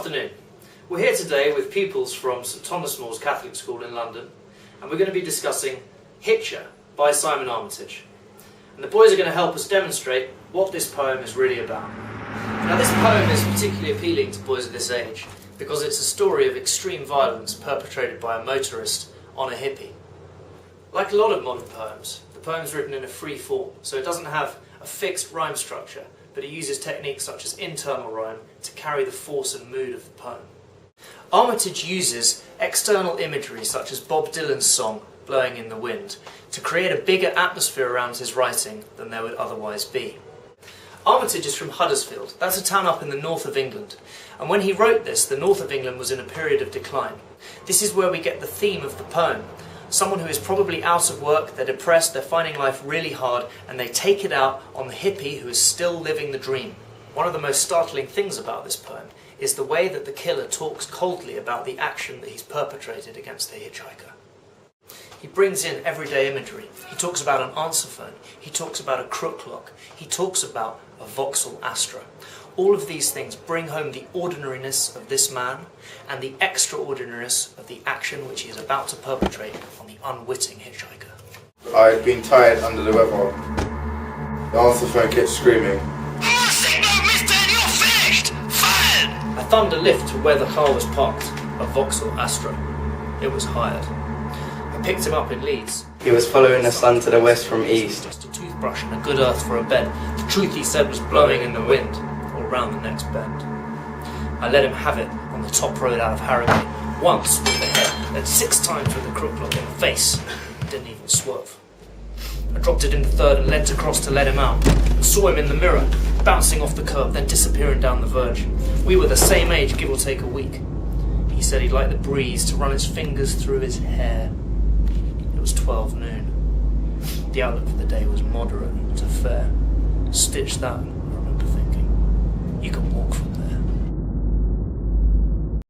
afternoon. We're here today with pupils from St Thomas More's Catholic School in London, and we're going to be discussing Hitcher by Simon Armitage. And the boys are going to help us demonstrate what this poem is really about. Now, this poem is particularly appealing to boys of this age because it's a story of extreme violence perpetrated by a motorist on a hippie. Like a lot of modern poems, the poem's written in a free form, so it doesn't have a fixed rhyme structure, but it uses techniques such as internal rhyme to carry the force and mood of the poem. Armitage uses external imagery such as Bob Dylan's song Blowing in the Wind to create a bigger atmosphere around his writing than there would otherwise be. Armitage is from Huddersfield. That's a town up in the north of England, and when he wrote this, the north of England was in a period of decline. This is where we get the theme of the poem. Someone who is probably out of work, they're depressed, they're finding life really hard, and they take it out on the hippie who is still living the dream. One of the most startling things about this poem is the way that the killer talks coldly about the action that he's perpetrated against the hitchhiker. He brings in everyday imagery. He talks about an answer phone, he talks about a crook lock, he talks about a Vauxhall Astra. All of these things bring home the ordinariness of this man and the extraordinariness of the action which he is about to perpetrate on the unwitting hitchhiker. I had been tired under the weather. The answer phone kept screaming. Signal, mister, you're finished! Fired! A thunder lift to where the car was parked, a Vauxhall Astra. It was hired. I picked him up in Leeds. He was following the sun to the west from east. Just a toothbrush and a good earth for a bed. The truth he said was blowing in the wind, all round the next bend. I let him have it on the top road out of Harrogate, once with the head, then 6 times with the crook lock in the face. Didn't even swerve. I dropped it in the third and leant across to let him out, and saw him in the mirror, bouncing off the curb, then disappearing down the verge. We were the same age, give or take a week. He said he'd like the breeze to run his fingers through his hair. It was 12 noon. The outlook for the day was moderate to fair. Stitch that, I remember thinking. You can walk from